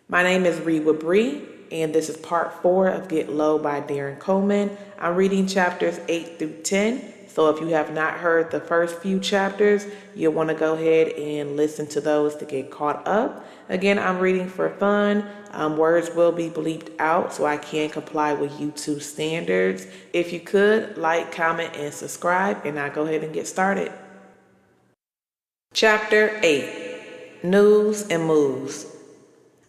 My name is Reed with Bree, and this is part 4 of Get Low by Darren Coleman. I'm reading chapters 8 through 10, so if you have not heard the first few chapters, you'll want to go ahead and listen to those to get caught up. Again, I'm reading for fun. Words will be bleeped out, so I can comply with YouTube standards. If you could, like, comment, and subscribe, and I'll go ahead and get started. Chapter 8, News and Moves.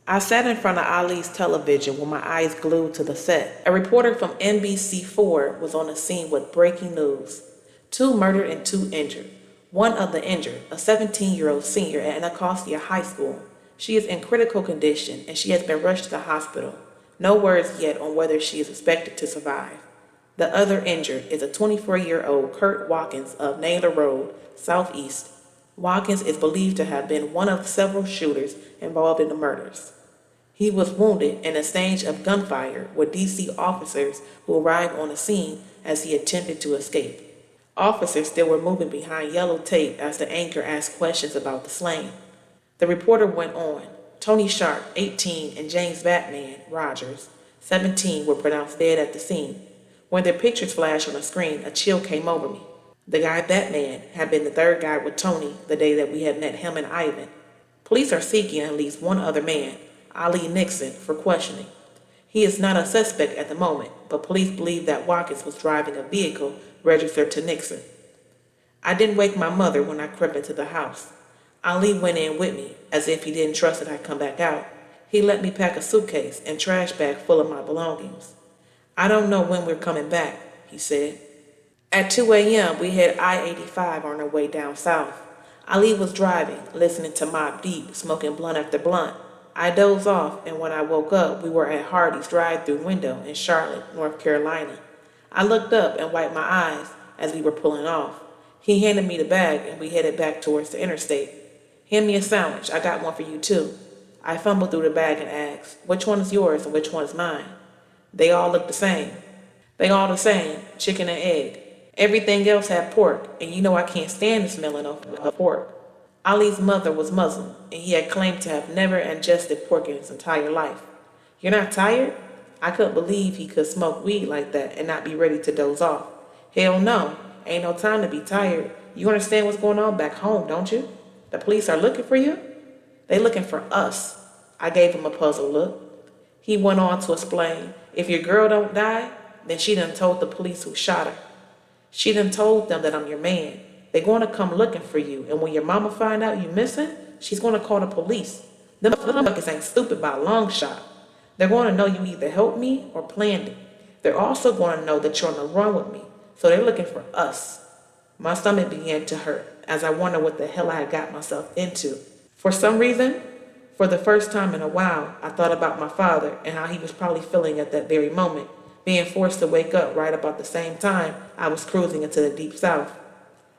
I sat in front of Ali's television with my eyes glued to the set. A reporter from NBC4 was on the scene with breaking news. 2 murdered and 2 injured. One of the injured, a 17-year-old senior at Anacostia High School. She is in critical condition and she has been rushed to the hospital. No words yet on whether she is expected to survive. The other injured is a 24-year-old Kurt Watkins of Naylor Road, Southeast. Watkins is believed to have been one of several shooters involved in the murders. He was wounded in a exchange of gunfire with D.C. officers who arrived on the scene as he attempted to escape. Officers still were moving behind yellow tape as the anchor asked questions about the slain. The reporter went on. Tony Sharp, 18, and James Batman Rogers, 17, were pronounced dead at the scene. When their pictures flashed on the screen, a chill came over me. The guy Batman had been the third guy with Tony the day that we had met him and Ivan. Police are seeking at least one other man, Ali Nixon, for questioning. He is not a suspect at the moment, but police believe that Watkins was driving a vehicle registered to Nixon. I didn't wake my mother when I crept into the house. Ali went in with me, as if he didn't trust that I'd come back out. He let me pack a suitcase and trash bag full of my belongings. I don't know when we're coming back, he said. At 2 a.m., we had I-85 on our way down south. Ali was driving, listening to Mobb Deep, smoking blunt after blunt. I dozed off, and when I woke up, we were at Hardy's drive-through window in Charlotte, North Carolina. I looked up and wiped my eyes as we were pulling off. He handed me the bag, and we headed back towards the interstate. Hand me a sandwich. I got one for you, too. I fumbled through the bag and asked, which one is yours and which one is mine? They all looked the same. They all the same, chicken and egg. Everything else had pork, and you know I can't stand the smelling of pork. Ali's mother was Muslim, and he had claimed to have never ingested pork in his entire life. You're not tired? I couldn't believe he could smoke weed like that and not be ready to doze off. Hell no, ain't no time to be tired. You understand what's going on back home, don't you? The police are looking for you? They looking for us. I gave him a puzzled look. He went on to explain, if your girl don't die, then she done told the police who shot her. She done told them that I'm your man. They're going to come looking for you, and when your mama find out you missing, she's going to call the police. Them motherfuckers ain't stupid by a long shot. They're going to know you either helped me or planned it. They're also going to know that you're on the run with me, so they're looking for us. My stomach began to hurt as I wondered what the hell I had got myself into. For some reason, for the first time in a while, I thought about my father and how he was probably feeling at that very moment, being forced to wake up right about the same time I was cruising into the Deep South.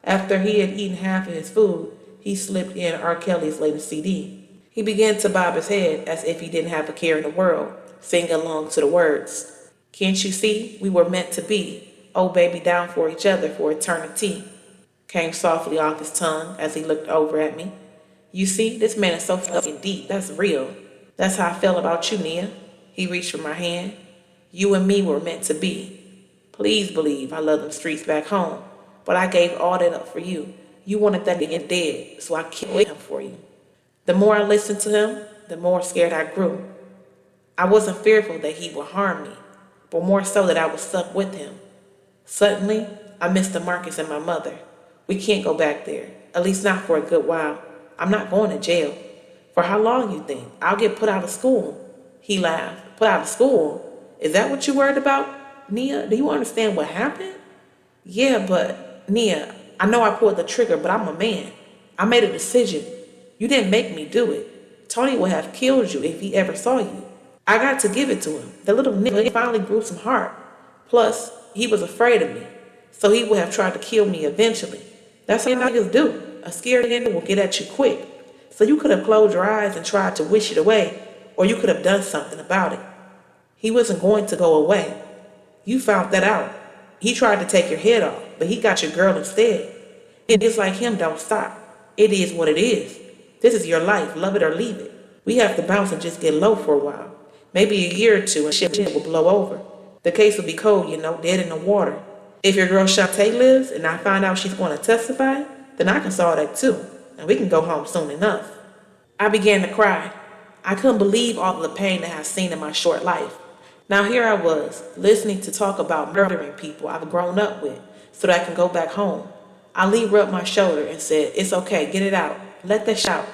After he had eaten half of his food, he slipped in R. Kelly's latest CD. He began to bob his head as if he didn't have a care in the world, singing along to the words. Can't you see we were meant to be? Oh baby, down for each other for eternity. Came softly off his tongue as he looked over at me. You see, this man is so fucking deep, that's real. That's how I felt about you, Nia. He reached for my hand. You and me were meant to be. Please believe I love them streets back home. But I gave all that up for you. You wanted that to get dead, so I killed him for you. The more I listened to him, the more scared I grew. I wasn't fearful that he would harm me, but more so that I was stuck with him. Suddenly, I missed the Marcus and my mother. We can't go back there, at least not for a good while. I'm not going to jail. For how long, you think? I'll get put out of school. He laughed. Put out of school? Is that what you worried about? Nia, do you understand what happened? Yeah, but Nia, I know I pulled the trigger, but I'm a man. I made a decision. You didn't make me do it. Tony would have killed you if he ever saw you. I got to give it to him. The little nigga finally grew some heart. Plus, he was afraid of me, so he would have tried to kill me eventually. That's how niggas do. A scared nigga will get at you quick. So you could have closed your eyes and tried to wish it away, or you could have done something about it. He wasn't going to go away. You found that out. He tried to take your head off, but he got your girl instead. It is like him, don't stop. It is what it is. This is your life, love it or leave it. We have to bounce and just get low for a while. Maybe a year or two and shit will blow over. The case will be cold, dead in the water. If your girl Shantae lives and I find out she's going to testify, then I can solve that too, and we can go home soon enough. I began to cry. I couldn't believe all of the pain that I've seen in my short life. Now here I was, listening to talk about murdering people I've grown up with so that I can go back home. Ali rubbed my shoulder and said, "It's okay, get it out. Let that shit out."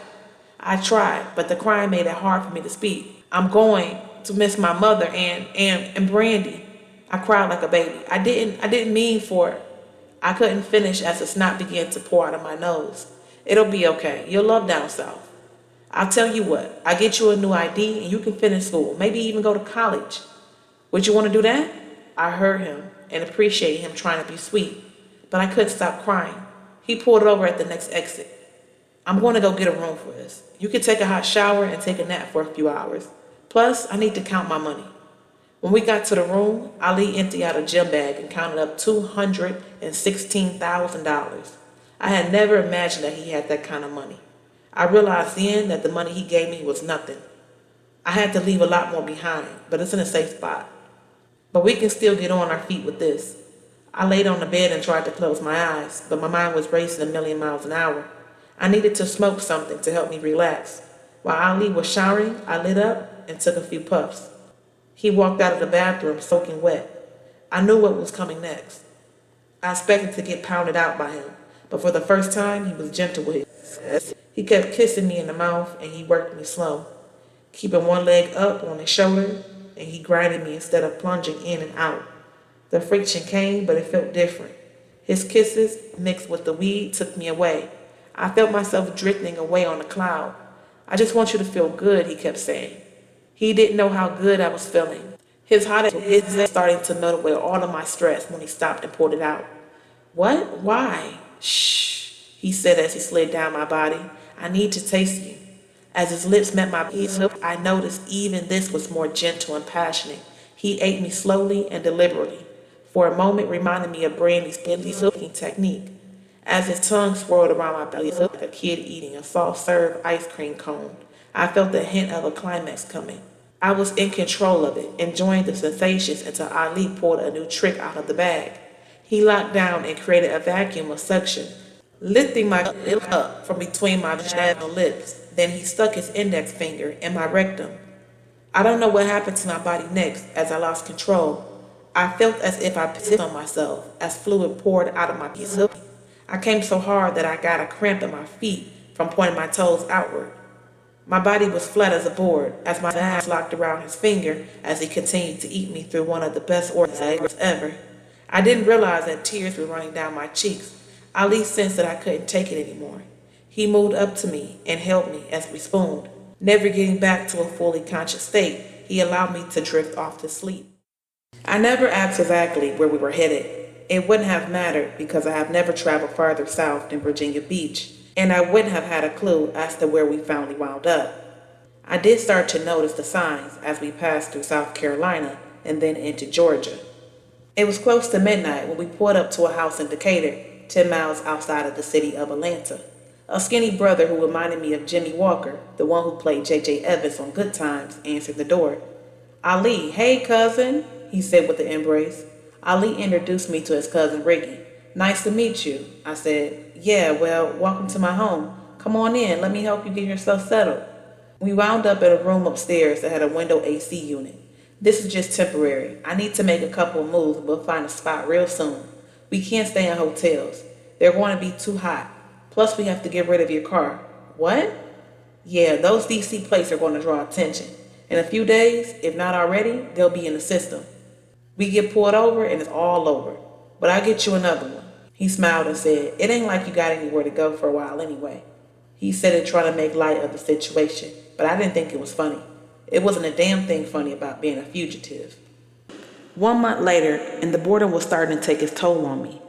I tried, but the crying made it hard for me to speak. "I'm going to miss my mother and Brandy." I cried like a baby. I didn't mean for it. I couldn't finish as the snot began to pour out of my nose. "It'll be okay. You'll love down south. I'll tell you what, I'll get you a new ID and you can finish school, maybe even go to college. Would you want to do that?" I heard him and appreciated him trying to be sweet, but I couldn't stop crying. He pulled over at the next exit. "I'm going to go get a room for this. You can take a hot shower and take a nap for a few hours. Plus, I need to count my money." When we got to the room, Ali emptied out a gym bag and counted up $216,000. I had never imagined that he had that kind of money. I realized then that the money he gave me was nothing. I had to leave a lot more behind, but it's in a safe spot. But we can still get on our feet with this. I laid on the bed and tried to close my eyes, but my mind was racing a million miles an hour. I needed to smoke something to help me relax. While Ali was showering, I lit up and took a few puffs. He walked out of the bathroom soaking wet. I knew what was coming next. I expected to get pounded out by him, but for the first time, he was gentle with it. He kept kissing me in the mouth and he worked me slow, keeping one leg up on his shoulder, and he grinded me instead of plunging in and out. The friction came, but it felt different. His kisses, mixed with the weed, took me away. I felt myself drifting away on a cloud. "I just want you to feel good," he kept saying. He didn't know how good I was feeling. His hot was starting to melt away all of my stress when he stopped and pulled it out. "What? Why?" "Shh," he said as he slid down my body. "I need to taste you." As his lips met my lips, I noticed even this was more gentle and passionate. He ate me slowly and deliberately. For a moment, reminded me of Brandy's cooking technique. As his tongue swirled around my belly like a kid eating a soft-serve ice cream cone, I felt the hint of a climax coming. I was in control of it, enjoying the sensations until Ali pulled a new trick out of the bag. He locked down and created a vacuum of suction, lifting my lip up from between my vaginal lips. Then he stuck his index finger in my rectum. I don't know what happened to my body next as I lost control. I felt as if I pissed on myself as fluid poured out of my piece. I came so hard that I got a cramp in my feet from pointing my toes outward. My body was flat as a board as my hands locked around his finger as he continued to eat me through one of the best orgasms ever. I didn't realize that tears were running down my cheeks. Ali sensed that I couldn't take it anymore. He moved up to me and held me as we spooned. Never getting back to a fully conscious state, he allowed me to drift off to sleep. I never asked exactly where we were headed. It wouldn't have mattered because I have never traveled farther south than Virginia Beach, and I wouldn't have had a clue as to where we finally wound up. I did start to notice the signs as we passed through South Carolina and then into Georgia. It was close to midnight when we pulled up to a house in Decatur, 10 miles outside of the city of Atlanta. A skinny brother who reminded me of Jimmy Walker, the one who played J.J. Evans on Good Times, answered the door. "Ali, hey cousin," he said with an embrace. Ali introduced me to his cousin Ricky. "Nice to meet you," I said. "Yeah, well, welcome to my home. Come on in, let me help you get yourself settled." We wound up in a room upstairs that had a window AC unit. "This is just temporary. I need to make a couple of moves and we'll find a spot real soon. We can't stay in hotels. They're going to be too hot. Plus we have to get rid of your car." "What?" "Yeah, those DC plates are going to draw attention. In a few days, if not already, they'll be in the system. We get pulled over and it's all over. But I'll get you another one." He smiled and said, "It ain't like you got anywhere to go for a while anyway." He said it trying to make light of the situation, but I didn't think it was funny. It wasn't a damn thing funny about being a fugitive. 1 month later, and the boredom was starting to take its toll on me.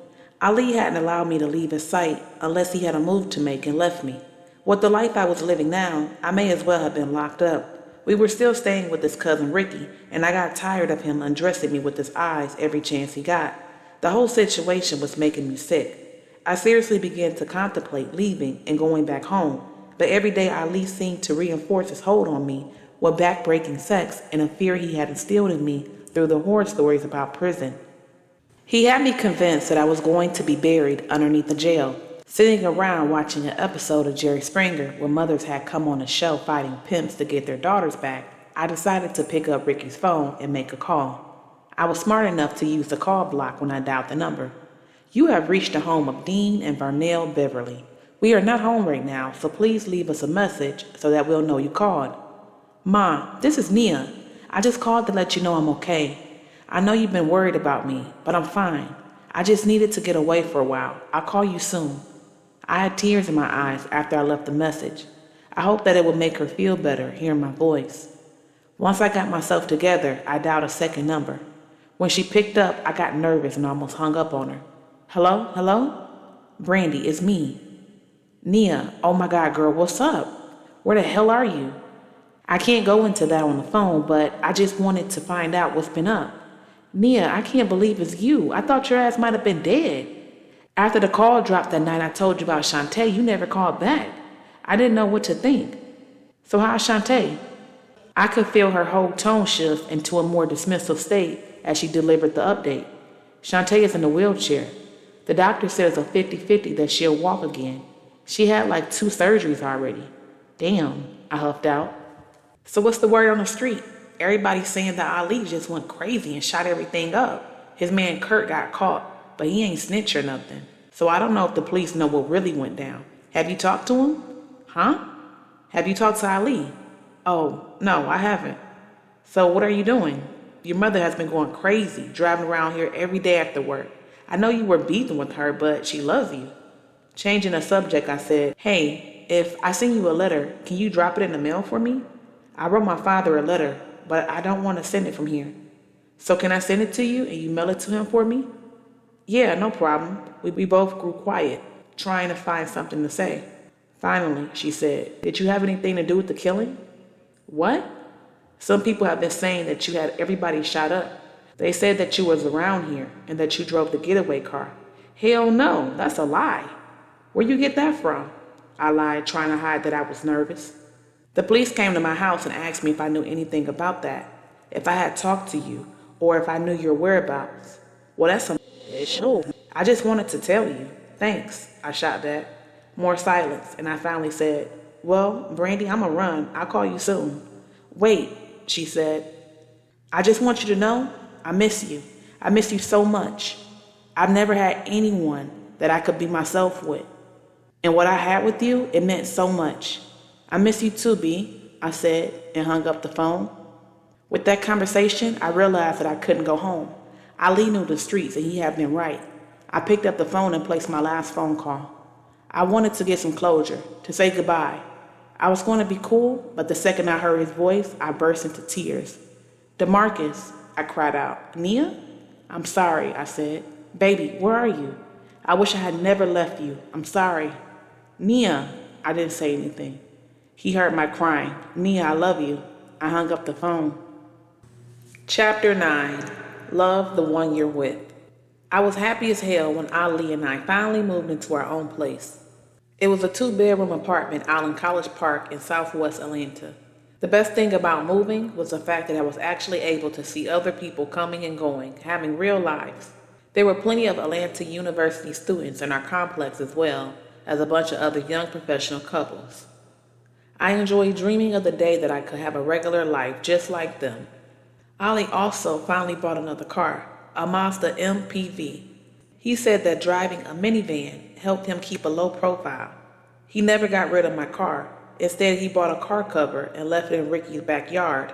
Ali hadn't allowed me to leave his sight unless he had a move to make and left me. With the life I was living now, I may as well have been locked up. We were still staying with his cousin Ricky, and I got tired of him undressing me with his eyes every chance he got. The whole situation was making me sick. I seriously began to contemplate leaving and going back home. but every day Ali seemed to reinforce his hold on me with backbreaking sex and a fear he had instilled in me through the horror stories about prison. He had me convinced that I was going to be buried underneath the jail, sitting around watching an episode of Jerry Springer where mothers had come on a show fighting pimps to get their daughters back. I decided to pick up Ricky's phone and make a call. I was smart enough to use the call block when I dialed the number. You have reached the home of Dean and Varnell Beverly. We are not home right now, so please leave us a message so that we'll know you called. Ma, this is Nia. I just called to let you know I'm okay. I know you've been worried about me, but I'm fine. I just needed to get away for a while. I'll call you soon. I had tears in my eyes after I left the message. I hoped that it would make her feel better hearing my voice. Once I got myself together, I dialed a second number. When she picked up, I got nervous and almost hung up on her. Hello? Hello? Brandy, it's me. Nia, oh my God, girl, what's up? Where the hell are you? I can't go into that on the phone, but I just wanted to find out what's been up. Nia, I can't believe it's you. I thought your ass might have been dead. After the call dropped that night I told you about Shantae, you never called back. I didn't know what to think. So how's Shantae? I could feel her whole tone shift into a more dismissive state as she delivered the update. Shantae is in a wheelchair. The doctor says a 50-50 that she'll walk again. She had like 2 surgeries already. Damn, I huffed out. So what's the word on the street? Everybody's saying that Ali just went crazy and shot everything up. His man Kurt got caught, but he ain't snitch or nothing. So I don't know if the police know what really went down. Have you talked to him? Huh? Have you talked to Ali? Oh, no, I haven't. So what are you doing? Your mother has been going crazy, driving around here every day after work. I know you were beefing with her, but she loves you. Changing the subject, I said, hey, if I send you a letter, can you drop it in the mail for me? I wrote my father a letter, but I don't want to send it from here. So can I send it to you and you mail it to him for me? Yeah, no problem. We both grew quiet, trying to find something to say. Finally, she said, did you have anything to do with the killing? What? Some people have been saying that you had everybody shot up. They said that you was around here and that you drove the getaway car. Hell no, that's a lie. Where you get that from? I lied, trying to hide that I was nervous. The police came to my house and asked me if I knew anything about that, if I had talked to you, or if I knew your whereabouts. Well, that's some shit. I just wanted to tell you. Thanks, I shot back. More silence, and I finally said, well, Brandy, I'ma run. I'll call you soon. Wait, she said. I just want you to know, I miss you. I miss you so much. I've never had anyone that I could be myself with. And what I had with you, it meant so much. I miss you too, B, I said, and hung up the phone. With that conversation, I realized that I couldn't go home. Ali knew the streets, and he had been right. I picked up the phone and placed my last phone call. I wanted to get some closure, to say goodbye. I was going to be cool, but the second I heard his voice, I burst into tears. DeMarcus, I cried out. Nia? I'm sorry, I said. Baby, where are you? I wish I had never left you. I'm sorry. Nia, I didn't say anything. He heard my crying. Nia, I love you. I hung up the phone. Chapter 9. Love the one you're with. I was happy as hell when Ali and I finally moved into our own place. It was a 2-bedroom apartment out in College Park in southwest Atlanta. The best thing about moving was the fact that I was actually able to see other people coming and going, having real lives. There were plenty of Atlanta University students in our complex as well as a bunch of other young professional couples. I enjoyed dreaming of the day that I could have a regular life just like them. Ali also finally bought another car, a Mazda MPV. He said that driving a minivan helped him keep a low profile. He never got rid of my car. Instead, he bought a car cover and left it in Ricky's backyard.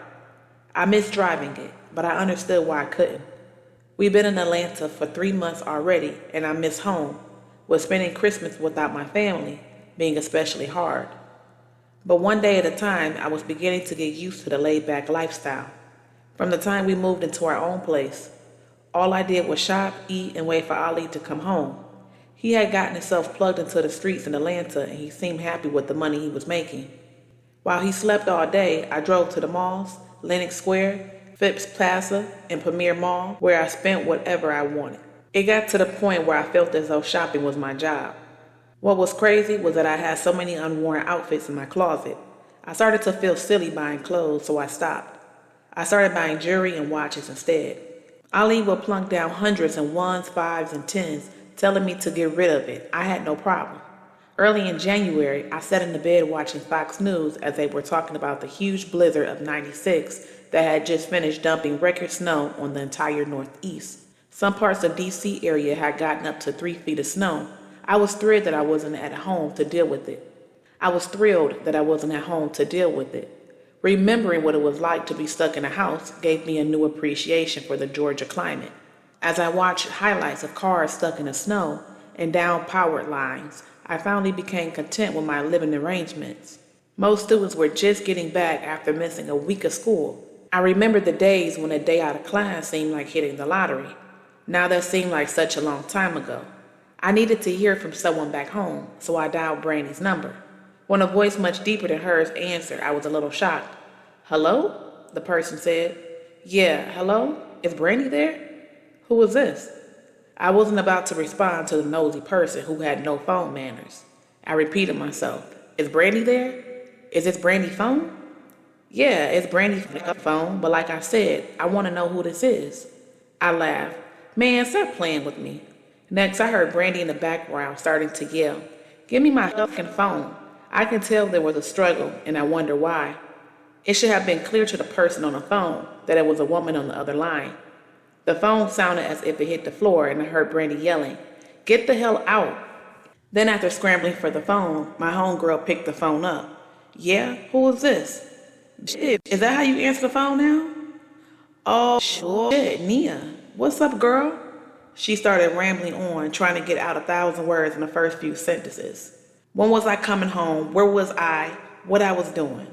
I missed driving it, but I understood why I couldn't. We've been in Atlanta for 3 months already, and I miss home, with spending Christmas without my family being especially hard. But one day at a time, I was beginning to get used to the laid-back lifestyle. From the time we moved into our own place, all I did was shop, eat, and wait for Ali to come home. He had gotten himself plugged into the streets in Atlanta, and he seemed happy with the money he was making. While he slept all day, I drove to the malls, Lenox Square, Phipps Plaza, and Premier Mall, where I spent whatever I wanted. It got to the point where I felt as though shopping was my job. What was crazy was that I had so many unworn outfits in my closet. I started to feel silly buying clothes, so I stopped. I started buying jewelry and watches instead. Ali would plunk down hundreds and ones, fives, and tens, telling me to get rid of it. I had no problem. Early in January, I sat in the bed watching Fox News as they were talking about the huge blizzard of '96 that had just finished dumping record snow on the entire Northeast. Some parts of D.C. area had gotten up to 3 feet of snow. I was thrilled that I wasn't at home to deal with it. Remembering what it was like to be stuck in a house gave me a new appreciation for the Georgia climate. As I watched highlights of cars stuck in the snow and down power lines, I finally became content with my living arrangements. Most students were just getting back after missing a week of school. I remembered the days when a day out of class seemed like hitting the lottery. Now that seemed like such a long time ago. I needed to hear from someone back home, so I dialed Brandy's number. When a voice much deeper than hers answered, I was a little shocked. "Hello?" the person said. "Yeah, hello? Is Brandy there?" "Who was this?" I wasn't about to respond to the nosy person who had no phone manners. I repeated myself. "Is Brandy there? Is this Brandy's phone?" "Yeah, it's Brandy's phone, but like I said, I want to know who this is." I laughed. "Man, stop playing with me." Next, I heard Brandy in the background starting to yell, "Give me my fucking phone." I could tell there was a struggle, and I wonder why. It should have been clear to the person on the phone that it was a woman on the other line. The phone sounded as if it hit the floor, and I heard Brandy yelling, "Get the hell out." Then after scrambling for the phone, my homegirl picked the phone up. "Yeah, who is this?" "Shit, is that how you answer the phone now?" "Oh, shit, Nia. What's up, girl?" She started rambling on, trying to get out 1,000 words in the first few sentences. When was I coming home? Where was I? What I was doing?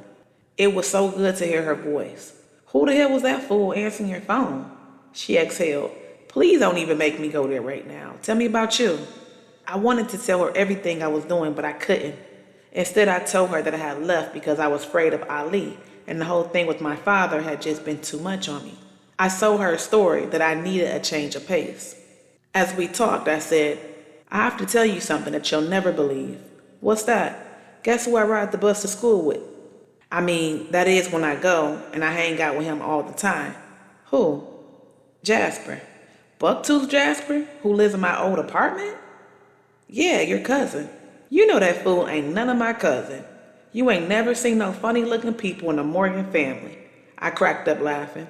It was so good to hear her voice. "Who the hell was that fool answering your phone?" She exhaled. "Please don't even make me go there right now. Tell me about you." I wanted to tell her everything I was doing, but I couldn't. Instead, I told her that I had left because I was afraid of Ali, and the whole thing with my father had just been too much on me. I told her a story that I needed a change of pace. As we talked, I said, "I have to tell you something that you'll never believe." "What's that?" "Guess who I ride the bus to school with?" That is when I go, and I hang out with him all the time." "Who?" "Jasper." "Bucktooth Jasper, who lives in my old apartment?" "Yeah, your cousin." "You know that fool ain't none of my cousin. You ain't never seen no funny-looking people in the Morgan family." I cracked up laughing.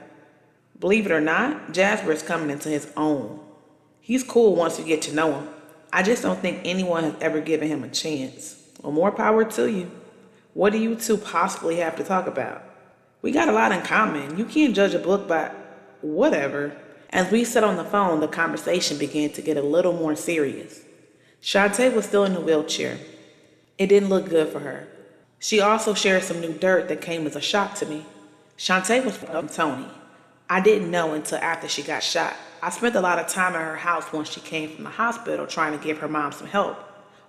"Believe it or not, Jasper is coming into his own. He's cool once you get to know him. I just don't think anyone has ever given him a chance." "Well, more power to you. What do you two possibly have to talk about?" "We got a lot in common. You can't judge a book by whatever." As we sat on the phone, the conversation began to get a little more serious. Shantae was still in the wheelchair. It didn't look good for her. She also shared some new dirt that came as a shock to me. Shantae was from Tony. I didn't know until after she got shot. I spent a lot of time at her house once she came from the hospital trying to give her mom some help.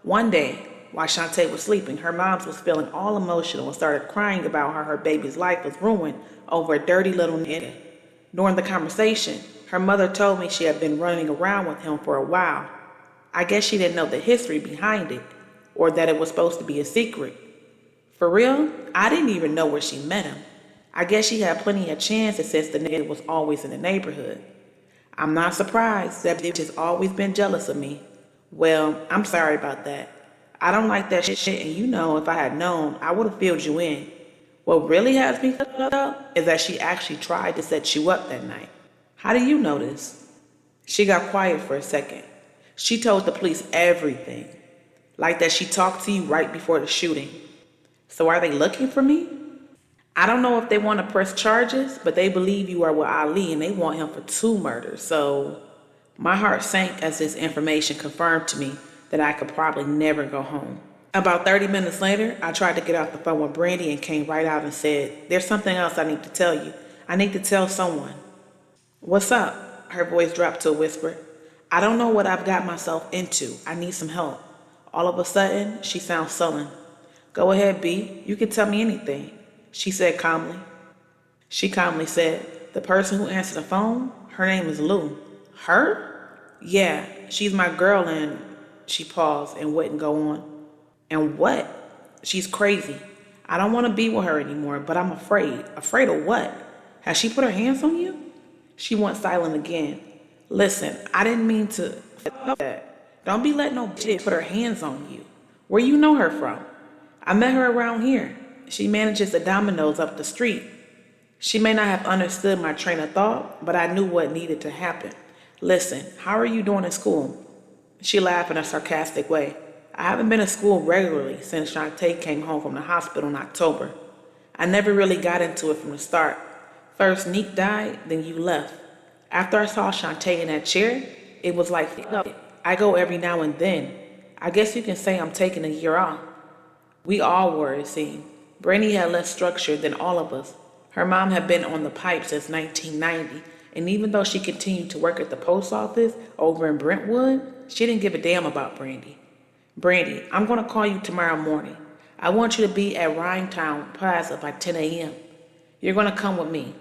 One day, while Shantae was sleeping, her mom was feeling all emotional and started crying about how her baby's life was ruined over a dirty little nigga. During the conversation, her mother told me she had been running around with him for a while. I guess she didn't know the history behind it, or that it was supposed to be a secret. For real, I didn't even know where she met him. I guess she had plenty of chances since the nigga was always in the neighborhood. I'm not surprised that bitch has always been jealous of me. Well, I'm sorry about that. I don't like that shit, and you know if I had known, I would have filled you in. What really has me fucked up is that she actually tried to set you up that night. How do you know this? She got quiet for a second. She told the police everything. Like that she talked to you right before the shooting. So are they looking for me? I don't know if they want to press charges, but they believe you are with Ali and they want him for 2 murders. So my heart sank as this information confirmed to me that I could probably never go home. About 30 minutes later, I tried to get off the phone with Brandy and came right out and said, "There's something else I need to tell you. I need to tell someone." "What's up?" Her voice dropped to a whisper. "I don't know what I've got myself into. I need some help." All of a sudden, she sounds sullen. "Go ahead, B. You can tell me anything," she said calmly. She calmly said, "The person who answered the phone, her name is Lou." "Her?" "Yeah, she's my girl and She paused and wouldn't go on. And what? She's crazy. I don't want to be with her anymore, but I'm afraid. Afraid of what? Has she put her hands on you? She went silent again. Listen, I didn't mean to that. Don't be letting no bitch put her hands on you. Where you know her from? I met her around here. She manages the Domino's up the street. She may not have understood my train of thought, but I knew what needed to happen. Listen, how are you doing in school? She laughed in a sarcastic way. I haven't been to school regularly since Shantae came home from the hospital in October. I never really got into it from the start. First Neek died, then you left. After I saw Shantae in that chair, it was like, I go every now and then. I guess you can say I'm taking a year off. We all were, it seemed. Brandy had less structure than all of us. Her mom had been on the pipe since 1990, and even though she continued to work at the post office over in Brentwood, she didn't give a damn about Brandy. Brandy, I'm going to call you tomorrow morning. I want you to be at Rhinetown Plaza by 10 a.m. You're going to come with me.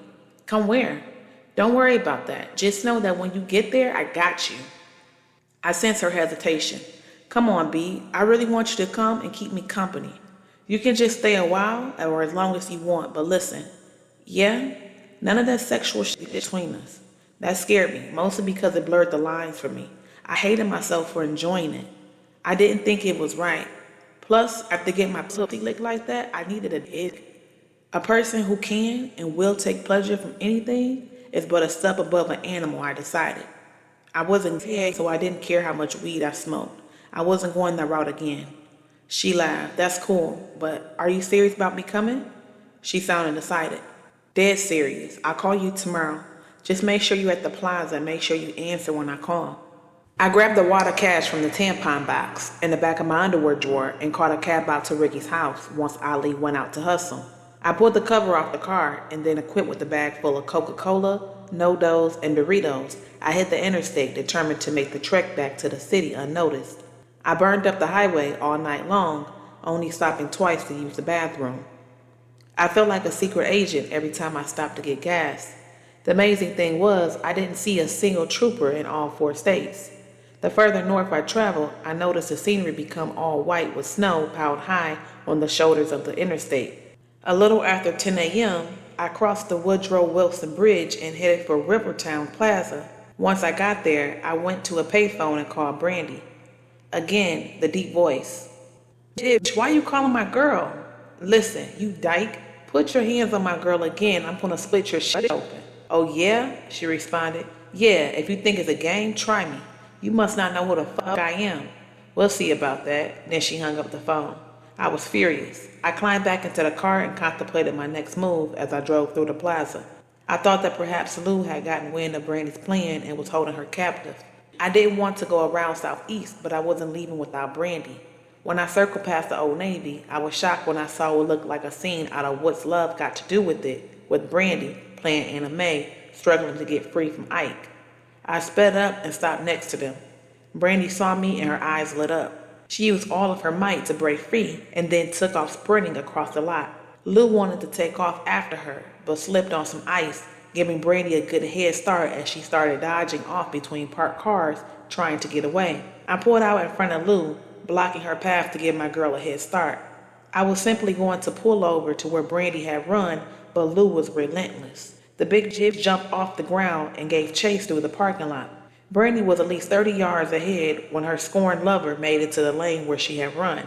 Come where? Don't worry about that. Just know that when you get there, I got you. I sense her hesitation. Come on, B. I really want you to come and keep me company. You can just stay a while or as long as you want, but listen. Yeah? None of that sexual shit between us. That scared me, mostly because it blurred the lines for me. I hated myself for enjoying it. I didn't think it was right. Plus, after getting my pussy licked like that, I needed a dick. A person who can and will take pleasure from anything is but a step above an animal, I decided. I wasn't gay, so I didn't care how much weed I smoked. I wasn't going that route again. She laughed. That's cool, but are you serious about me coming? She sounded decided. Dead serious. I'll call you tomorrow. Just make sure you're at the plaza and make sure you answer when I call. I grabbed the wad of cash from the tampon box in the back of my underwear drawer and caught a cab out to Ricky's house once Ali went out to hustle. I pulled the cover off the car and then equipped with a bag full of Coca-Cola, No-Dos, and Doritos, I hit the interstate determined to make the trek back to the city unnoticed. I burned up the highway all night long, only stopping twice to use the bathroom. I felt like a secret agent every time I stopped to get gas. The amazing thing was I didn't see a single trooper in all 4 states. The further north I traveled, I noticed the scenery become all white with snow piled high on the shoulders of the interstate. A little after 10 a.m., I crossed the Woodrow Wilson Bridge and headed for Rivertown Plaza. Once I got there, I went to a payphone and called Brandy. Again, the deep voice. Bitch, why you calling my girl? Listen, you dyke, put your hands on my girl again. I'm gonna split your shit open. Oh yeah? She responded. Yeah, if you think it's a game, try me. You must not know who the fuck I am. We'll see about that. Then she hung up the phone. I was furious. I climbed back into the car and contemplated my next move as I drove through the plaza. I thought that perhaps Lou had gotten wind of Brandy's plan and was holding her captive. I didn't want to go around southeast, but I wasn't leaving without Brandy. When I circled past the Old Navy, I was shocked when I saw what looked like a scene out of What's Love Got to Do with It, with Brandy playing Anna Mae, struggling to get free from Ike. I sped up and stopped next to them. Brandy saw me and her eyes lit up. She used all of her might to break free and then took off sprinting across the lot. Lou wanted to take off after her, but slipped on some ice, giving Brandy a good head start as she started dodging off between parked cars, trying to get away. I pulled out in front of Lou, blocking her path to give my girl a head start. I was simply going to pull over to where Brandy had run, but Lou was relentless. The big jib jumped off the ground and gave chase through the parking lot. Brandy was at least 30 yards ahead when her scorned lover made it to the lane where she had run.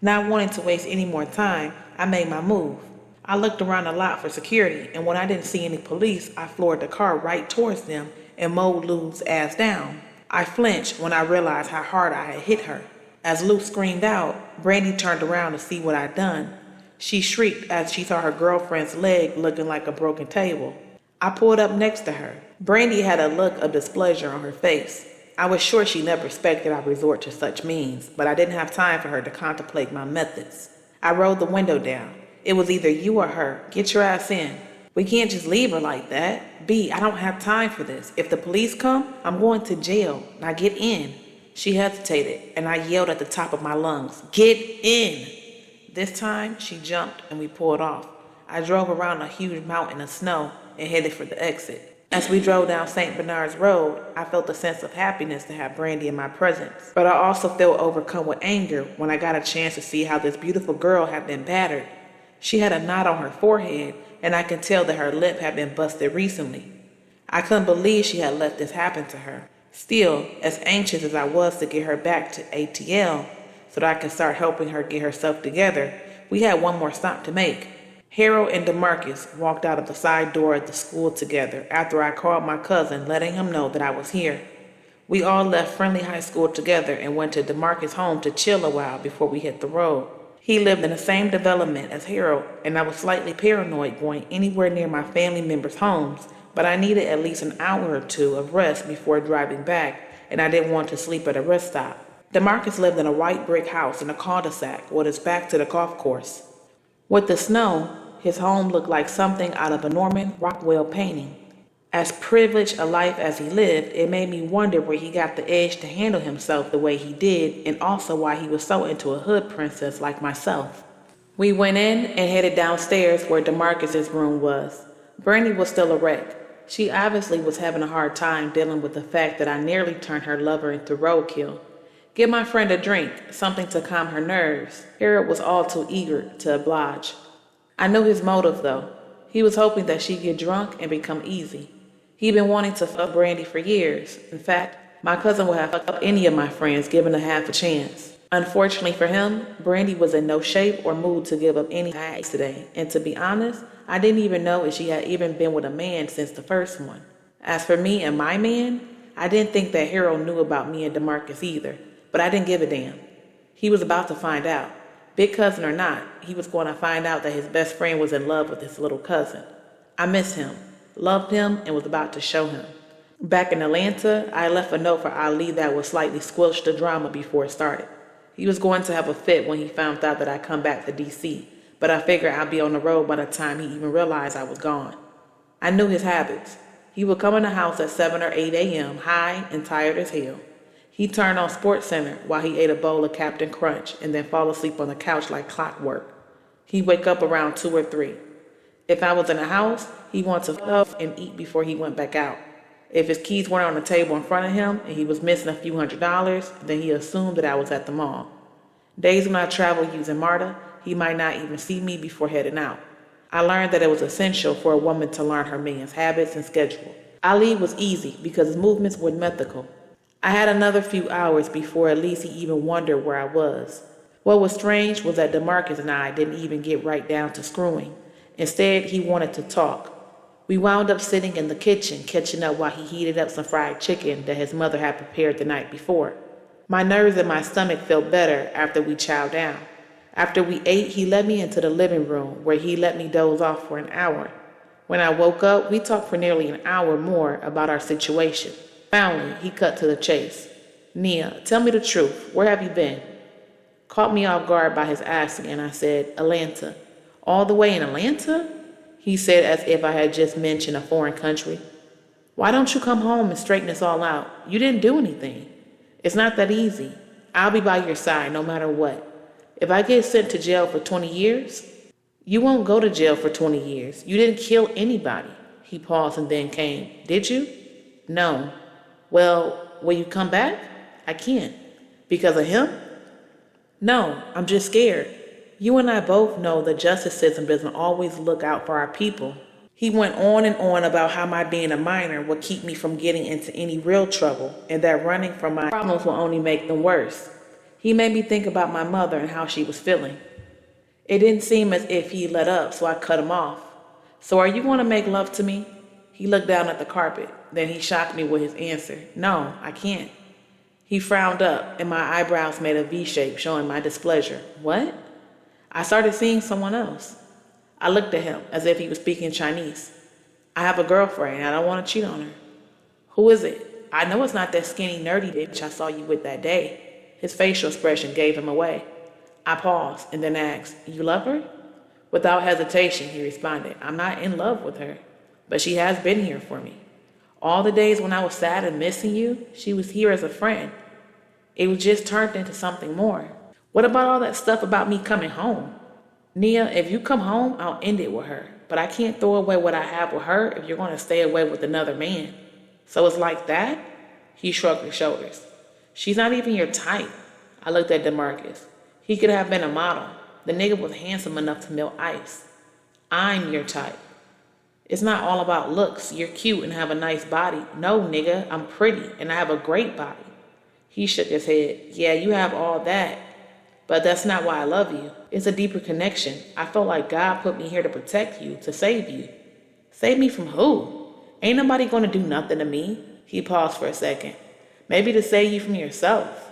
Not wanting to waste any more time, I made my move. I looked around the lot for security, and when I didn't see any police, I floored the car right towards them and mowed Lou's ass down. I flinched when I realized how hard I had hit her. As Lou screamed out, Brandy turned around to see what I'd done. She shrieked as she saw her girlfriend's leg looking like a broken table. I pulled up next to her. Brandy had a look of displeasure on her face. I was sure she never expected I'd resort to such means, but I didn't have time for her to contemplate my methods. I rolled the window down. It was either you or her. Get your ass in. We can't just leave her like that. B, I don't have time for this. If the police come, I'm going to jail. Now get in. She hesitated, and I yelled at the top of my lungs, get in. This time, she jumped and we pulled off. I drove around a huge mountain of snow and headed for the exit. As we drove down St. Bernard's Road, I felt a sense of happiness to have Brandy in my presence. But I also felt overcome with anger when I got a chance to see how this beautiful girl had been battered. She had a knot on her forehead, and I could tell that her lip had been busted recently. I couldn't believe she had let this happen to her. Still, as anxious as I was to get her back to ATL so that I could start helping her get herself together, we had one more stop to make. Harold and DeMarcus walked out of the side door at the school together after I called my cousin, letting him know that I was here. We all left Friendly High School together and went to DeMarcus' home to chill a while before we hit the road. He lived in the same development as Harold, and I was slightly paranoid going anywhere near my family members' homes, but I needed at least an hour or two of rest before driving back, and I didn't want to sleep at a rest stop. DeMarcus lived in a white brick house in a cul-de-sac with his back to the golf course. With the snow, his home looked like something out of a Norman Rockwell painting. As privileged a life as he lived, it made me wonder where he got the edge to handle himself the way he did, and also why he was so into a hood princess like myself. We went in and headed downstairs where DeMarcus's room was. Brandy was still a wreck. She obviously was having a hard time dealing with the fact that I nearly turned her lover into roadkill. Give my friend a drink, something to calm her nerves. Harold was all too eager to oblige. I knew his motive, though. He was hoping that she'd get drunk and become easy. He'd been wanting to fuck Brandy for years. In fact, my cousin would have fucked any of my friends given a half a chance. Unfortunately for him, Brandy was in no shape or mood to give up any ass today, and to be honest, I didn't even know if she had even been with a man since the first one. As for me and my man, I didn't think that Harold knew about me and DeMarcus either, but I didn't give a damn. He was about to find out. Big cousin or not, he was going to find out that his best friend was in love with his little cousin. I missed him, loved him, and was about to show him. Back in Atlanta, I left a note for Ali that would slightly squelch the drama before it started. He was going to have a fit when he found out that I'd come back to D.C., but I figured I'd be on the road by the time he even realized I was gone. I knew his habits. He would come in the house at 7 or 8 a.m., high and tired as hell. He'd turn on SportsCenter while he ate a bowl of Captain Crunch and then fall asleep on the couch like clockwork. He'd wake up around 2 or 3. If I was in the house, he'd want to fuck and eat before he went back out. If his keys weren't on the table in front of him and he was missing a few $100s, then he assumed that I was at the mall. Days when I traveled using MARTA, he might not even see me before heading out. I learned that it was essential for a woman to learn her man's habits and schedule. Ali was easy because his movements were mythical. I had another few hours before at least he even wondered where I was. What was strange was that DeMarcus and I didn't even get right down to screwing. Instead, he wanted to talk. We wound up sitting in the kitchen, catching up while he heated up some fried chicken that his mother had prepared the night before. My nerves and my stomach felt better after we chowed down. After we ate, he led me into the living room where he let me doze off for an hour. When I woke up, we talked for nearly an hour more about our situation. Finally, he cut to the chase. Nia, tell me the truth. Where have you been? Caught me off guard by his asking, and I said, Atlanta. All the way in Atlanta? He said as if I had just mentioned a foreign country. Why don't you come home and straighten this all out? You didn't do anything. It's not that easy. I'll be by your side no matter what. If I get sent to jail for 20 years, you won't go to jail for 20 years. You didn't kill anybody. He paused and then came. Did you? No. Well, will you come back? I can't. Because of him? No, I'm just scared. You and I both know the justice system doesn't always look out for our people. He went on and on about how my being a minor would keep me from getting into any real trouble and that running from my problems will only make them worse. He made me think about my mother and how she was feeling. It didn't seem as if he let up, so I cut him off. So are you going to make love to me? He looked down at the carpet. Then he shocked me with his answer. No, I can't. He frowned up, and my eyebrows made a V shape, showing my displeasure. What? I started seeing someone else. I looked at him as if he was speaking Chinese. I have a girlfriend, and I don't want to cheat on her. Who is it? I know it's not that skinny, nerdy bitch I saw you with that day. His facial expression gave him away. I paused and then asked, You love her? Without hesitation, he responded, I'm not in love with her, but she has been here for me. All the days when I was sad and missing you, she was here as a friend. It was just turned into something more. What about all that stuff about me coming home? Nia, if you come home, I'll end it with her. but I can't throw away what I have with her if you're going to stay away with another man. So it's like that? He shrugged his shoulders. She's not even your type. I looked at DeMarcus. He could have been a model. The nigga was handsome enough to melt ice. I'm your type. It's not all about looks. You're cute and have a nice body. No, nigga, I'm pretty and I have a great body. He shook his head. Yeah, you have all that. But that's not why I love you. It's a deeper connection. I felt like God put me here to protect you, to save you. Save me from who? Ain't nobody gonna do nothing to me. He paused for a second. Maybe to save you from yourself.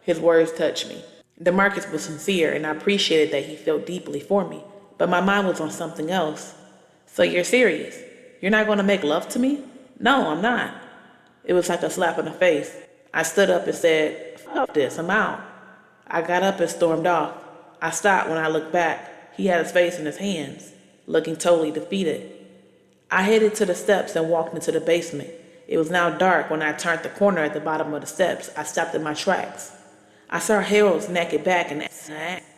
His words touched me. DeMarcus was sincere, and I appreciated that he felt deeply for me. But my mind was on something else. So you're serious? You're not gonna make love to me? No, I'm not. It was like a slap in the face. I stood up and said, fuck this, I'm out. I got up and stormed off. I stopped when I looked back. He had his face in his hands, looking totally defeated. I headed to the steps and walked into the basement. It was now dark when I turned the corner at the bottom of the steps. I stopped in my tracks. I saw Harold's naked back and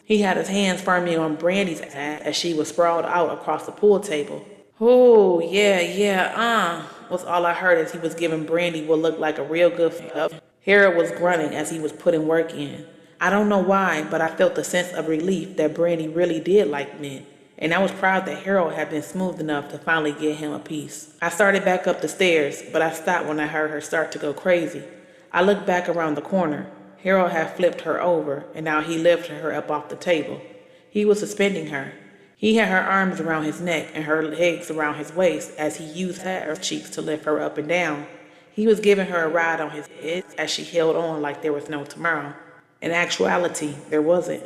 he had his hands firmly on Brandy's ass as she was sprawled out across the pool table. Oh, yeah, was all I heard as he was giving Brandy what looked like a real good fuck. Harold was grunting as he was putting work in. I don't know why, but I felt a sense of relief that Brandy really did like men, and I was proud that Harold had been smooth enough to finally get him a piece. I started back up the stairs, but I stopped when I heard her start to go crazy. I looked back around the corner. Harold had flipped her over, and now he lifted her up off the table. He was suspending her. He had her arms around his neck and her legs around his waist as he used her cheeks to lift her up and down. He was giving her a ride on his head as she held on like there was no tomorrow. In actuality, there wasn't.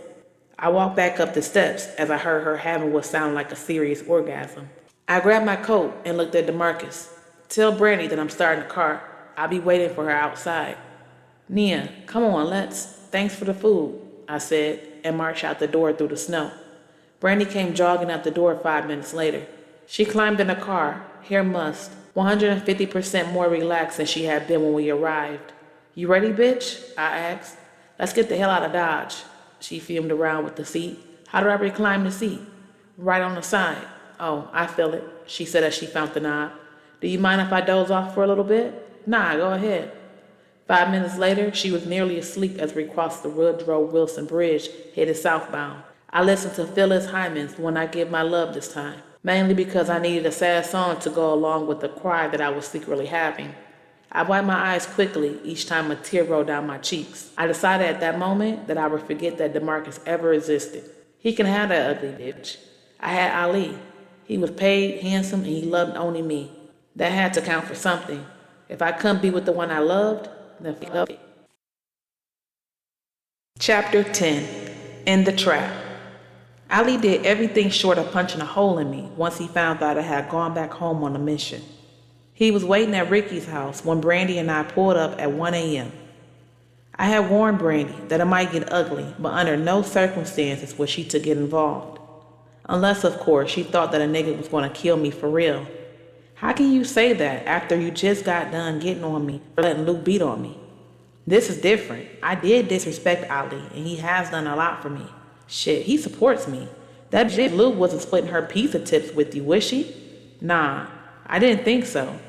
I walked back up the steps as I heard her having what sounded like a serious orgasm. I grabbed my coat and looked at DeMarcus. Tell Brandy that I'm starting the car. I'll be waiting for her outside. Nia, come on, thanks for the food, I said, and marched out the door through the snow. Brandy came jogging out the door 5 minutes later. She climbed in the car, hair mussed, 150% more relaxed than she had been when we arrived. You ready, bitch? I asked. Let's get the hell out of Dodge. She fumed around with the seat. How do I recline the seat? Right on the side. Oh, I feel it, she said as she found the knob. Do you mind if I doze off for a little bit? Nah, go ahead. 5 minutes later, she was nearly asleep as we crossed the Woodrow Wilson Bridge, headed southbound. I listened to Phyllis Hyman's When I Give My Love this time, mainly because I needed a sad song to go along with the cry that I was secretly having. I wiped my eyes quickly each time a tear rolled down my cheeks. I decided at that moment that I would forget that DeMarcus ever existed. He can have that ugly bitch. I had Ali. He was paid, handsome, and he loved only me. That had to count for something. If I couldn't be with the one I loved, then fuck it. Chapter 10. In the Trap. Ali did everything short of punching a hole in me once he found out I had gone back home on a mission. He was waiting at Ricky's house when Brandy and I pulled up at 1 a.m. I had warned Brandy that it might get ugly, but under no circumstances was she to get involved. Unless, of course, she thought that a nigga was going to kill me for real. How can you say that after you just got done getting on me for letting Luke beat on me? This is different. I did disrespect Ali, and he has done a lot for me. Shit, he supports me. That bitch Luke wasn't splitting her pizza tips with you, was she? Nah, I didn't think so.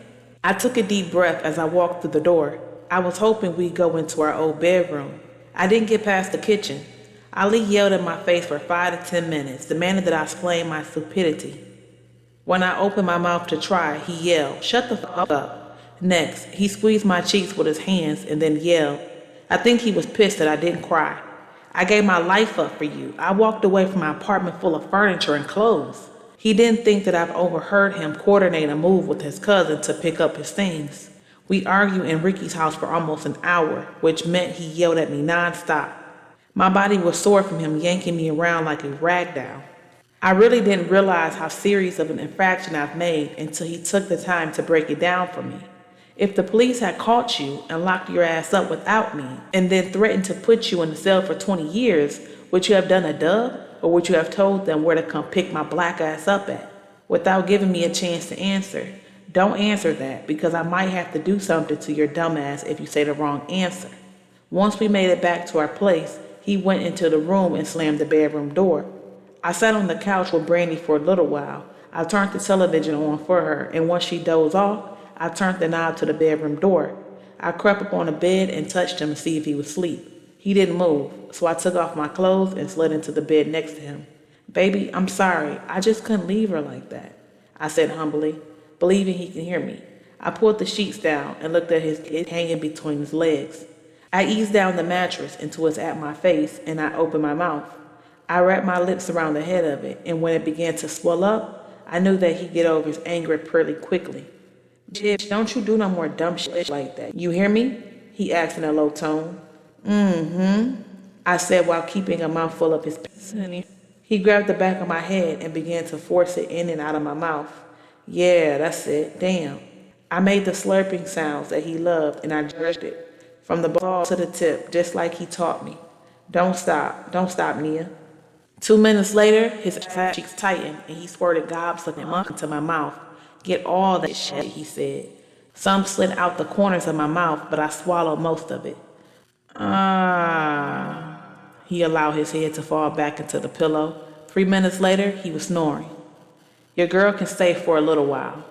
I took a deep breath as I walked through the door. I was hoping we'd go into our old bedroom. I didn't get past the kitchen. Ali yelled in my face for 5 to 10 minutes, demanding that I explain my stupidity. When I opened my mouth to try, he yelled, "Shut the fuck up." Next, he squeezed my cheeks with his hands and then yelled. I think he was pissed that I didn't cry. I gave my life up for you. I walked away from my apartment full of furniture and clothes. He didn't think that I've overheard him coordinate a move with his cousin to pick up his things. We argued in Ricky's house for almost an hour, which meant he yelled at me nonstop. My body was sore from him yanking me around like a rag doll. I really didn't realize how serious of an infraction I've made until he took the time to break it down for me. If the police had caught you and locked your ass up without me, and then threatened to put you in the cell for 20 years, would you have done a dub, or would you have told them where to come pick my black ass up at? Without giving me a chance to answer. Don't answer that, because I might have to do something to your dumb ass if you say the wrong answer. Once we made it back to our place, he went into the room and slammed the bedroom door. I sat on the couch with Brandy for a little while. I turned the television on for her, and once she dozed off, I turned the knob to the bedroom door. I crept up on the bed and touched him to see if he was asleep. He didn't move, so I took off my clothes and slid into the bed next to him. "Baby, I'm sorry. I just couldn't leave her like that," I said humbly, believing he could hear me. I pulled the sheets down and looked at his head hanging between his legs. I eased down the mattress until it's at my face, and I opened my mouth. I wrapped my lips around the head of it, and when it began to swell up, I knew that he'd get over his anger pretty quickly. "Jib, don't you do no more dumb shit like that. You hear me?" he asked in a low tone. I said while keeping a mouthful of his piss. He grabbed the back of my head and began to force it in and out of my mouth. "Yeah, that's it. Damn." I made the slurping sounds that he loved, and I jerked it from the ball to the tip, just like he taught me. Don't stop, Nia." 2 minutes later, his fat cheeks tightened, and he squirted gobs of muck into my mouth. "Get all that shit," he said. Some slid out the corners of my mouth, but I swallowed most of it. He allowed his head to fall back into the pillow. 3 minutes later, he was snoring. "Your girl can stay for a little while."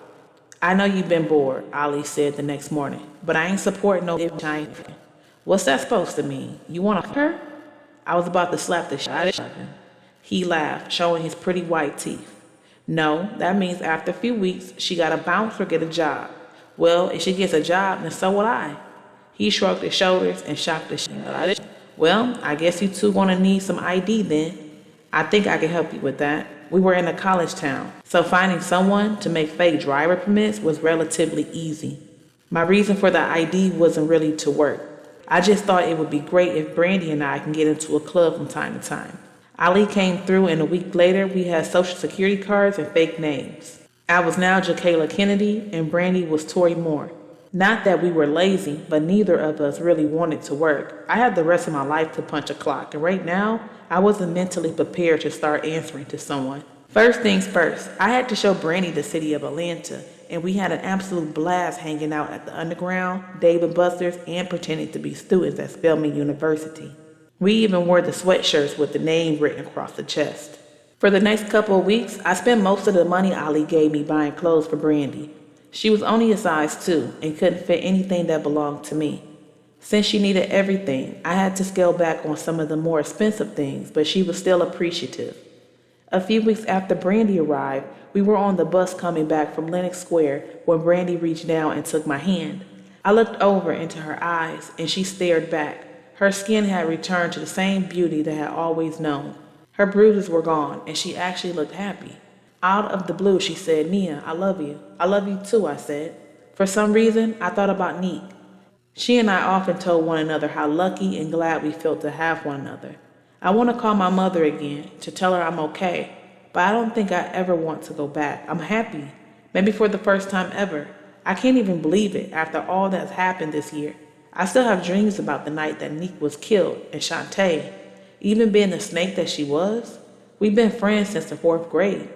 "I know you've been bored," Ali said the next morning, "but I ain't supporting no giant. What's that supposed to mean? You want to fuck her?" I was about to slap the shit out of him. He laughed, showing his pretty white teeth. "No, that means after a few weeks, she gotta bounce or get a job." "Well, if she gets a job, then so will I." He shrugged his shoulders and shocked the shit out of him. "Well, I guess you two gonna need some ID then. I think I can help you with that. We were in a college town, so finding someone to make fake driver permits was relatively easy. My reason for the ID wasn't really to work. I just thought it would be great if Brandy and I can get into a club from time to time. Ali came through, and a week later we had social security cards and fake names. I was now Jacayla Kennedy, and Brandy was Tori Moore. Not that we were lazy, but neither of us really wanted to work. I had the rest of my life to punch a clock, and right now, I wasn't mentally prepared to start answering to someone. First things first, I had to show Brandy the city of Atlanta, and we had an absolute blast hanging out at the Underground, Dave & Buster's, and pretending to be students at Spelman University. We even wore the sweatshirts with the name written across the chest. For the next couple of weeks, I spent most of the money Ali gave me buying clothes for Brandy. She was only a size 2 and couldn't fit anything that belonged to me. Since she needed everything, I had to scale back on some of the more expensive things, but she was still appreciative. A few weeks after Brandy arrived, we were on the bus coming back from Lenox Square when Brandy reached down and took my hand. I looked over into her eyes, and she stared back. Her skin had returned to the same beauty that I had always known. Her bruises were gone, and she actually looked happy. Out of the blue, she said, "Nia, I love you." "I love you too," I said. For some reason, I thought about Neek. She and I often told one another how lucky and glad we felt to have one another. I want to call my mother again to tell her I'm okay, but I don't think I ever want to go back. I'm happy, maybe for the first time ever. I can't even believe it after all that's happened this year. I still have dreams about the night that Neek was killed and Shantae, even being the snake that she was. We've been friends since the 4th grade.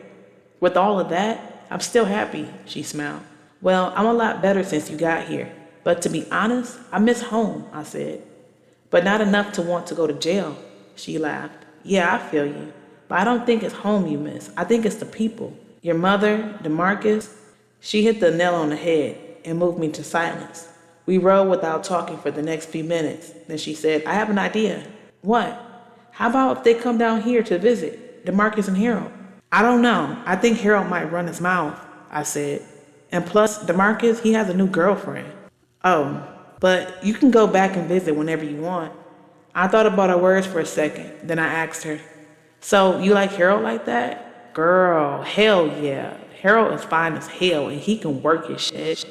With all of that, I'm still happy, she smiled. "Well, I'm a lot better since you got here. But to be honest, I miss home," I said. "But not enough to want to go to jail," she laughed. "Yeah, I feel you. But I don't think it's home you miss. I think it's the people. Your mother, DeMarcus." She hit the nail on the head and moved me to silence. We rode without talking for the next few minutes. Then she said, "I have an idea." "What?" "How about if they come down here to visit, DeMarcus and Harold?" "I don't know. I think Harold might run his mouth," I said. "And plus, DeMarcus, he has a new girlfriend." "Oh, but you can go back and visit whenever you want." I thought about her words for a second. Then I asked her, "So you like Harold like that?" "Girl, hell yeah. Harold is fine as hell, and he can work his shit.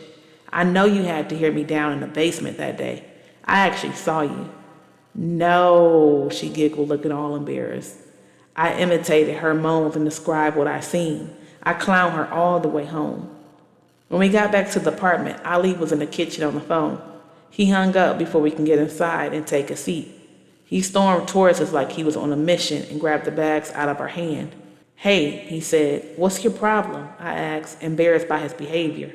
I know you had to hear me down in the basement that day. I actually saw you." "No," she giggled, looking all embarrassed. I imitated her moans and described what I seen. I clowned her all the way home. When we got back to the apartment, Ali was in the kitchen on the phone. He hung up before we can get inside and take a seat. He stormed towards us like he was on a mission and grabbed the bags out of our hand. "Hey," he said, "what's your problem?" I asked, embarrassed by his behavior.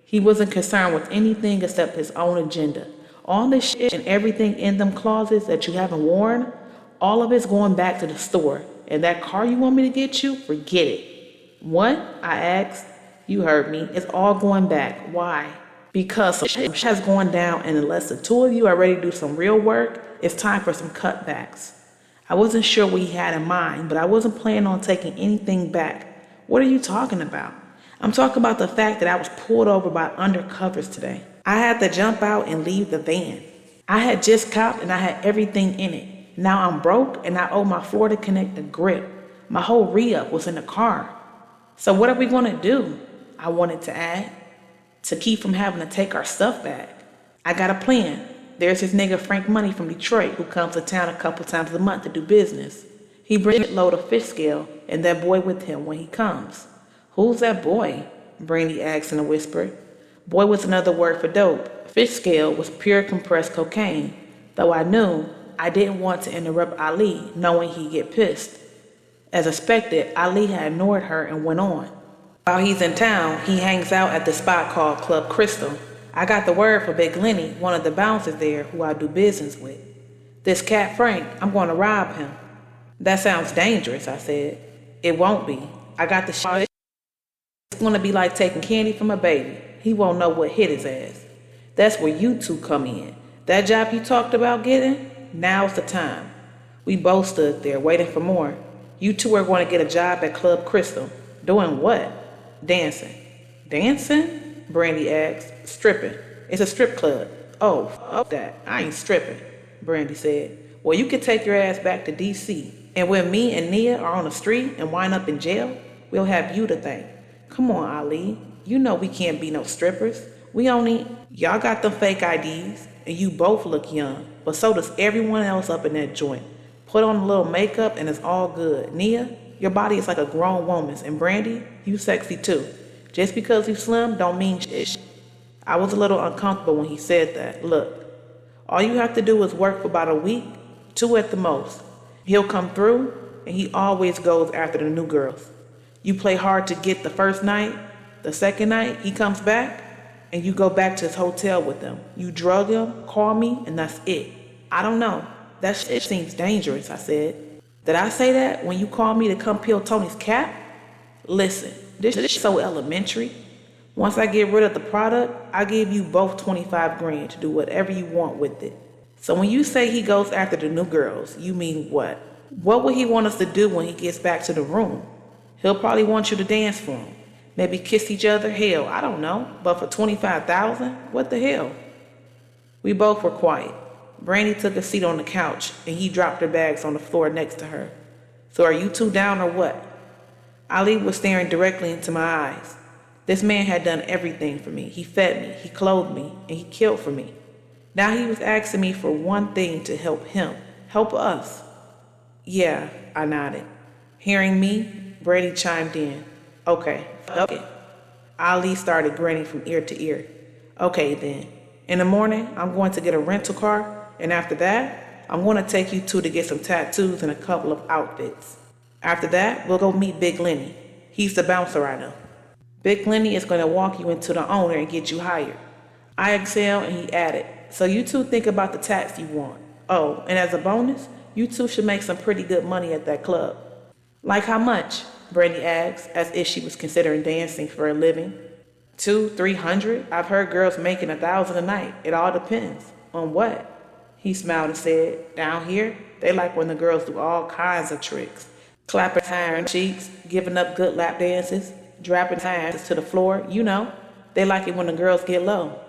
He wasn't concerned with anything except his own agenda. All this shit and everything in them closets that you haven't worn, all of it's going back to the store. And that car you want me to get you, forget it. What? I asked. You heard me. It's all going back. Why? Because some shit has gone down, and unless the two of you are ready to do some real work, it's time for some cutbacks. I wasn't sure what he had in mind, but I wasn't planning on taking anything back. What are you talking about? I'm talking about the fact that I was pulled over by undercovers today. I had to jump out and leave the van. I had just copped and I had everything in it. Now I'm broke and I owe my Florida Connect a grip. My whole re-up was in the car. So what are we going to do? I wanted to add, to keep from having to take our stuff back. I got a plan. There's this nigga Frank Money from Detroit who comes to town a couple times a month to do business. He brings a load of fish scale and that boy with him when he comes. Who's that boy? Brandy asked in a whisper. Boy was another word for dope. Fish scale was pure compressed cocaine, though I knew I didn't want to interrupt Ali knowing he'd get pissed. As expected, Ali had ignored her and went on. While he's in town, he hangs out at the spot called Club Crystal. I got the word for Big Lenny, one of the bouncers there who I do business with. This cat Frank, I'm going to rob him. That sounds dangerous, I said. It won't be. I got the shit. It's going to be like taking candy from a baby. He won't know what hit his ass. That's where you two come in. That job you talked about getting? Now's the time. We both stood there waiting for more. You two are going to get a job at Club Crystal. Doing what? Dancing. Dancing? Brandy asked. Stripping. It's a strip club. Oh, fuck that. I ain't stripping, Brandy said. Well, you can take your ass back to D.C. And when me and Nia are on the street and wind up in jail, we'll have you to thank. Come on, Ali. You know we can't be no strippers. Y'all got them fake IDs, and you both look young, but so does everyone else up in that joint. Put on a little makeup and it's all good. Nia, your body is like a grown woman's, and Brandy, you sexy too. Just because you slim don't mean shit. I was a little uncomfortable when he said that. Look, all you have to do is work for about a week, 2 at the most. He'll come through, and he always goes after the new girls. You play hard to get the first night. The second night, he comes back, and you go back to his hotel with him. You drug him, call me, and that's it. I don't know. That shit seems dangerous, I said. Did I say that when you called me to come peel Tony's cap? Listen, this is so elementary. Once I get rid of the product, I give you both 25 grand to do whatever you want with it. So when you say he goes after the new girls, you mean what? What would he want us to do when he gets back to the room? He'll probably want you to dance for him. Maybe kiss each other. Hell, I don't know. But for $25,000? What the hell? We both were quiet. Brandy took a seat on the couch, and he dropped her bags on the floor next to her. So are you two down or what? Ali was staring directly into my eyes. This man had done everything for me. He fed me, he clothed me, and he killed for me. Now he was asking me for one thing to help him, help us. Yeah, I nodded. Hearing me, Brady chimed in. Okay. Ali started grinning from ear to ear. Okay then. In the morning, I'm going to get a rental car, and after that, I'm going to take you two to get some tattoos and a couple of outfits. After that, we'll go meet Big Lenny. He's the bouncer I know. Big Lenny is going to walk you into the owner and get you hired. I exhaled and he added, so you two think about the tats you want. Oh, and as a bonus, you two should make some pretty good money at that club. Like how much? Brandy asked, as if she was considering dancing for a living. 200-300? I've heard girls making 1,000 a night. It all depends. On what? He smiled and said, down here, they like when the girls do all kinds of tricks. Clapping iron cheeks, giving up good lap dances, dropping hands to the floor, you know. They like it when the girls get low.